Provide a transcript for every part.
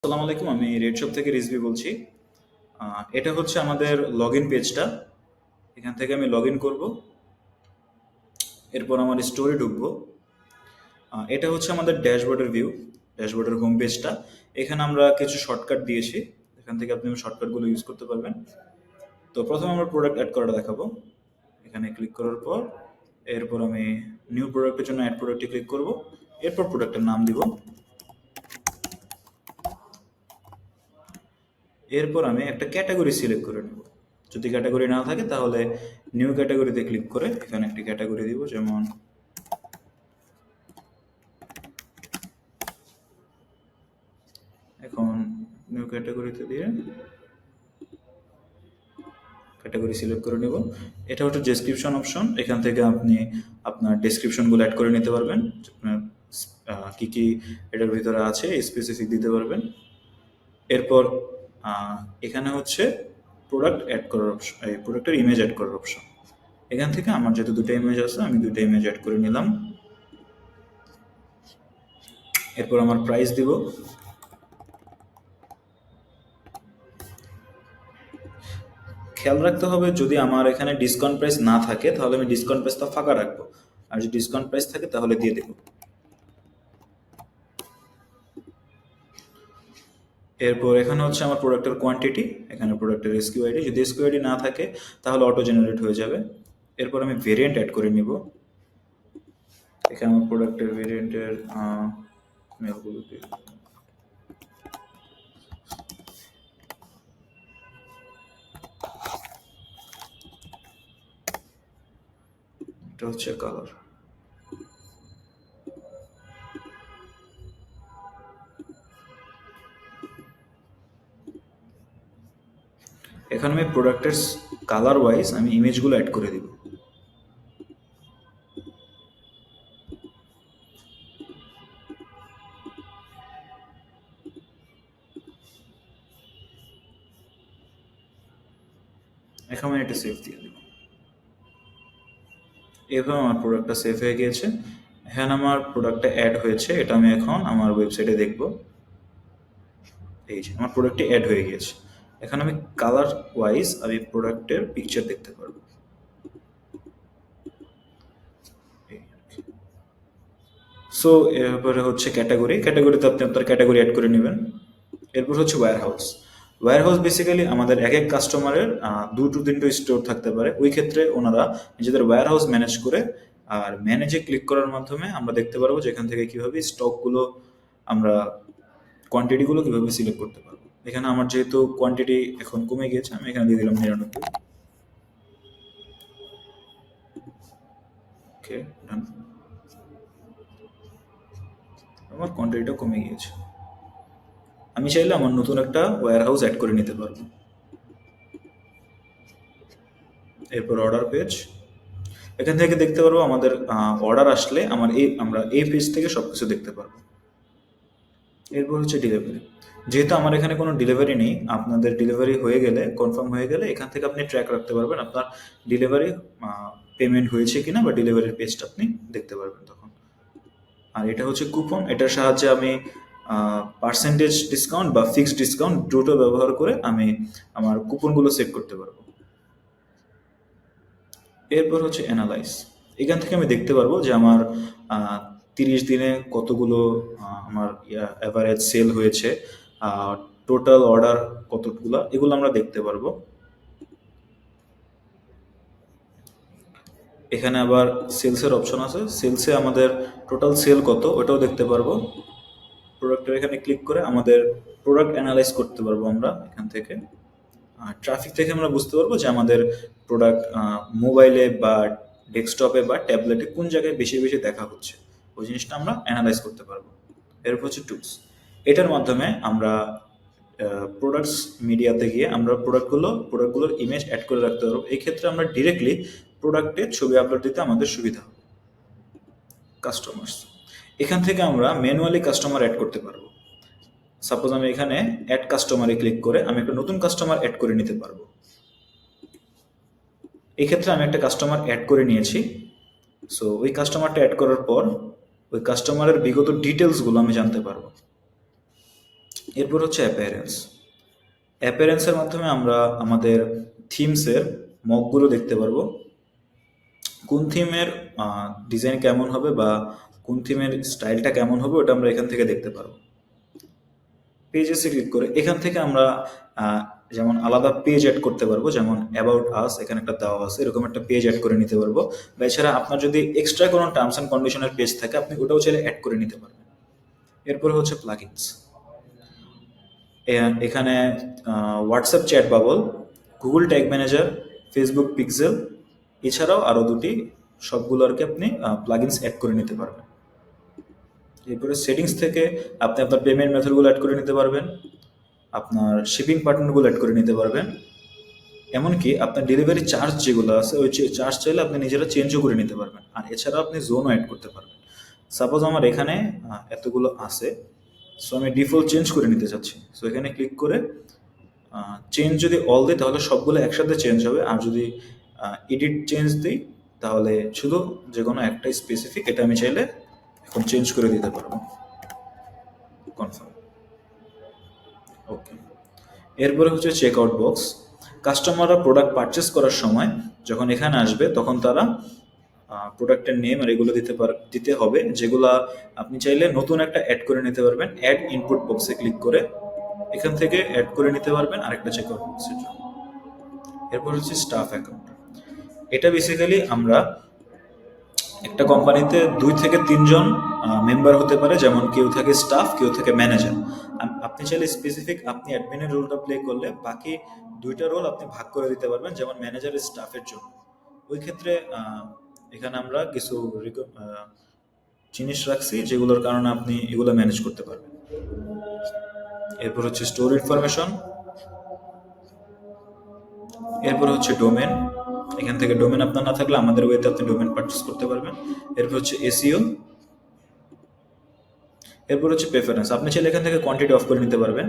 আসসালামু আলাইকুম, আমি রেড শপ থেকে রিজভি বলছি। এটা হচ্ছে আমাদের লগ ইন পেজটা। এখান থেকে আমি লগ ইন করবো, এরপর আমার স্টোরে ঢুকবো। এটা হচ্ছে আমাদের ড্যাশবোর্ডের ভিউ, ড্যাশবোর্ডের হোম পেজটা। এখানে আমরা কিছু শর্টকাট দিয়েছি, এখান থেকে আপনি শর্টকাটগুলো ইউজ করতে পারবেন। তো প্রথমে আমরা প্রোডাক্ট অ্যাড করাটা দেখাবো। এখানে ক্লিক করার পর এরপর আমি নিউ প্রোডাক্টের জন্য অ্যাড প্রোডাক্টে ক্লিক করব। এরপর প্রোডাক্টের নাম দিব। এরপর আমি একটা ক্যাটাগরি সিলেক্ট করে নেব। যদি ক্যাটাগরি না থাকে তাহলে নিউ ক্যাটাগরিতে ক্লিক করে এখানে একটি ক্যাটাগরি দিব, যেমন এখন নিউ ক্যাটাগরিতে দিয়ে ক্যাটাগরি সিলেক্ট করে নেব। এটা হচ্ছে ডেসক্রিপশন অপশন। এখান থেকে আপনি আপনার ডেসক্রিপশনগুলো অ্যাড করে নিতে পারবেন। আপনার কী কী এটার ভিতরে আছে স্পেসিফিক দিতে পারবেন। এরপর এখানে হচ্ছে প্রোডাক্ট অ্যাড করার অপশন, এই প্রোডাক্টের ইমেজ অ্যাড করার অপশন। এখান থেকে আমার যেহেতু দুটো ইমেজ আছে, আমি দুটো ইমেজ অ্যাড করে নিলাম। এরপর আমার প্রাইস দিব। খেয়াল রাখতে হবে, যদি আমার এখানে ডিসকাউন্ট প্রাইস না থাকে তাহলে আমি ডিসকাউন্ট প্রাইসটা ফাঁকা রাখবো, আর যদি ডিসকাউন্ট প্রাইস থাকে তাহলে দিয়ে দেবো। এরপর এখানে হচ্ছে আমার প্রোডাক্টের কোয়ান্টিটি, এখানে প্রোডাক্টের এসকিউ আইডি। যদি এসকিউ আইডি না থাকে তাহলে অটো জেনারেট হয়ে যাবে। এরপর আমি ভেরিয়েন্ট অ্যাড করে নিব। এখানে আমার প্রোডাক্টের ভেরিয়েন্টের মেলগুলো দিয়ে দেব। এটা হচ্ছে কালার। এখানে আমি প্রোডাক্টের কালার ওয়াইজ আমি ইমেজগুলো অ্যাড করে দিব। এখন আমি এটা সেভ দিয়ে দেব। এভাবে আমার প্রোডাক্টটা সেভ হয়ে গিয়েছে। এখানে আমার প্রোডাক্টটা অ্যাড হয়েছে, এটা আমি এখন আমার ওয়েবসাইটে দেখব। এই যে আমার প্রোডাক্টটি অ্যাড হয়ে গিয়েছে। এখন আমি কালার ওয়াইজ আমি প্রোডাক্টের পিকচার দেখতে পারবো। সো এরপরে হচ্ছে ক্যাটাগরি। ক্যাটাগরিতে আপনি আপনার ক্যাটাগরি অ্যাড করে নেবেন। এরপর হচ্ছে warehouse. Warehouse basically আমাদের এক এক কাস্টমারের দুটো তিনটে স্টোর থাকতে পারে, ওই ক্ষেত্রে ওনারা নিজেদের ওয়্যার হাউস ম্যানেজ করে। আর ম্যানেজে ক্লিক করার মাধ্যমে আমরা দেখতে পারবো যে এখান থেকে কীভাবে স্টকগুলো আমরা কোয়ান্টিটিগুলো কীভাবে সিলেক্ট করতে পারবো। এখানে আমার যেহেতু কোয়ান্টিটি এখন কমে গিয়েছে, আমি এখানে দিয়ে দিলাম 99। ওকে, ডান। আমার কোয়ান্টিটিটা কমে গিয়েছে। আমি চাইলে আমার নতুন একটা ওয়্যার হাউস অ্যাড করে নিতে পারবো। এরপর অর্ডার পেজ। এখান থেকে দেখতে পারবো আমাদের অর্ডার আসলে আমরা এই পেজ থেকে সব কিছু দেখতে পারবো। এরপর হচ্ছে ডেলিভারি। যেহেতু আমার এখানে কোনো ডেলিভারি নেই, আপনাদের ডেলিভারি হয়ে গেলে, কনফার্ম হয়ে গেলে এখান থেকে আপনি ট্র্যাক রাখতে পারবেন আপনার ডেলিভারি পেমেন্ট হয়েছে কিনা, বা ডেলিভারির পেজটা আপনি দেখতে পারবেন তখন। আর এটা হচ্ছে কুপন। এটার সাহায্যে আমি পার্সেন্টেজ ডিসকাউন্ট বা ফিক্সড ডিসকাউন্ট দুটো ব্যবহার করে আমি আমার কুপনগুলো সেট করতে পারবো। এরপর হচ্ছে অ্যানালাইজ। এখান থেকে আমি দেখতে পারবো যে আমার 30 দিনে কতগুলো আমার অ্যাভারেজ সেল হয়েছে, টোটাল অর্ডার কতগুলো, এগুলো আমরা দেখতে পারবো। এখানে আবার সেলসের অপশন আছে, সেলসে আমাদের টোটাল সেল কত ওটাও দেখতে পারবো। প্রোডাক্টের এখানে ক্লিক করে আমাদের প্রোডাক্ট অ্যানালাইজ করতে পারবো আমরা এখান থেকে। ট্রাফিক থেকে আমরা বুঝতে পারবো যে আমাদের প্রোডাক্ট মোবাইলে বা ডেস্কটপে বা ট্যাবলেটে কোন জায়গায় বেশি বেশি দেখা হচ্ছে, ওই জিনিসটা আমরা অ্যানালাইজ করতে পারবো। এরপর হচ্ছে টুলস। এটার মাধ্যমে আমরা প্রোডাক্টস মিডিয়াতে গিয়ে আমরা প্রোডাক্টগুলোর ইমেজ অ্যাড করে রাখতে পারবো। এই ক্ষেত্রে আমরা ডিরেক্টলি প্রোডাক্টের ছবি আপলোড দিতে আমাদের সুবিধা হবে। কাস্টমার্স। এখান থেকে আমরা ম্যানুয়ালি কাস্টমার অ্যাড করতে পারবো। সাপোজ আমি এখানে অ্যাড কাস্টমারে ক্লিক করে আমি একটা নতুন কাস্টমার অ্যাড করে নিতে পারবো। এই ক্ষেত্রে আমি একটা কাস্টমার অ্যাড করে নিয়েছি। সো ওই কাস্টমারটা অ্যাড করার পর ওই কাস্টমারের বিগত ডিটেলসগুলো আমি জানতে পারবো। এরপর হচ্ছে অ্যাপিয়ারেন্স। অ্যাপিয়ারেন্সের মাধ্যমে আমরা আমাদের থিমসের মকগুলো দেখতে পারবো। কোন থিমের ডিজাইন কেমন হবে বা কোন থিমের স্টাইলটা কেমন হবে ওটা আমরা এখান থেকে দেখতে পারবো। পেজেসে ক্লিক করে এখান থেকে আমরা যেমন আলাদা পেজ অ্যাড করতে পারবো, যেমন অ্যাবাউট আস এখানে একটা দেওয়া আছে, এরকম একটা পেজ অ্যাড করে নিতে পারবো। বা এছাড়া আপনার যদি এক্সট্রা কোনো টার্মস অ্যান্ড কন্ডিশনের পেজ থাকে আপনি ওটাও চাইলে অ্যাড করে নিতে পারবেন। এরপরে হচ্ছে প্লাগইনস। এখানে WhatsApp chat bubble, Google tag manager, Facebook pixel, এছাড়াও আরও দুটি, সবগুলো আর কি আপনি প্লাগইনস অ্যাড করে নিতে পারবেন। এরপরে সেটিংস থেকে আপনি আপনার পেমেন্ট মেথডগুলো অ্যাড করে নিতে পারবেন, আপনার শিপিং পার্টনারগুলো অ্যাড করে নিতে পারবেন, এমনকি আপনার ডেলিভারি চার্জ যেগুলো আছে ওই চার্জ চাইলে আপনি নিজেরা চেঞ্জও করে নিতে পারবেন। আর এছাড়া আপনি জোনও অ্যাড করতে পারবেন। সাপোজ আমার এখানে এতগুলো আছে, সো আমি ডিফল্ট চেঞ্জ করে নিতে চাচ্ছি। সো এখানে ক্লিক করে চেঞ্জ যদি অল দিই তাহলে সবগুলো একসাথে চেঞ্জ হবে, আর যদি এডিট চেঞ্জ দিই তাহলে শুধু যে কোনো একটা স্পেসিফিক, এটা আমি চাইলে এখন চেঞ্জ করে দিতে পারবো। কনফার্ম। ওকে। এরপরে হচ্ছে চেক আউট বক্স। কাস্টমাররা প্রোডাক্ট পারচেস করার সময় যখন এখানে আসবে তখন তারা প্রোডাক্টের নেম আর এগুলো দিতে হবে, যেগুলা আপনি চাইলে নতুন একটা অ্যাড করে নিতে পারবেন। অ্যাড ইনপুট বক্সে ক্লিক করে এখান থেকে অ্যাড করে নিতে পারবেন আরেকটা চেক আউট বক্সের জন্য। এরপর হচ্ছে স্টাফ অ্যাকাউন্ট। এটা বেসিক্যালি আমরা একটা কোম্পানিতে 2 থেকে 3 জন মেম্বার হতে পারে, যেমন কেউ থাকে স্টাফ, কেউ থাকে ম্যানেজার। আপনি চাইলে স্পেসিফিক আপনি অ্যাডমিনের রোলটা প্লে করলে বাকি 2টা রোল আপনি ভাগ করে দিতে পারবেন, যেমন ম্যানেজারের স্টাফের জন্য। ওই ক্ষেত্রে এখানে আমরা কিছু জিনিস রাখছি যেগুলোর কারণে আপনি এগুলো ম্যানেজ করতে পারবেন। এরপর হচ্ছে স্টোর ইনফরমেশন। এরপর হচ্ছে ডোমেন। এখান থেকে ডোমেন আপনার না থাকলে আমাদের ওয়েতে আপনি ডোমেন পারচেস করতে পারবেন। এরপর হচ্ছে এসইও। এরপর হচ্ছে প্রেফারেন্স। আপনি চাইলে এখান থেকে কোয়ান্টিটি অফ করে নিতে পারবেন,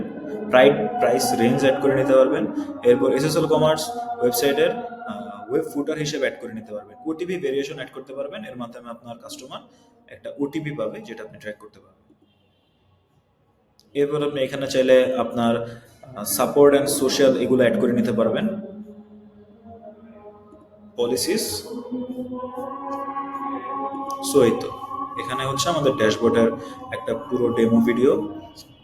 প্রাইস রেঞ্জ অ্যাড করে নিতে পারবেন। এরপর এসএসএল কমার্স ওয়েবসাইটের ওয়েব ফুটার হিসেবে অ্যাড করে নিতে পারবেন। ওটিপি ভেরিয়েশন অ্যাড করতে পারবেন, এর মাধ্যমে আপনার কাস্টমার একটা ওটিপি পাবে যেটা আপনি ট্র্যাক করতে পারবেন। এরপর আপনি এখানে চাইলে আপনার সাপোর্ট অ্যান্ড সোশ্যাল এগুলো অ্যাড করে নিতে পারবেন। পলিসিস। সো এই তো এখানে হচ্ছে আমাদের ড্যাশবোর্ডের একটা পুরো ডেমো ভিডিও।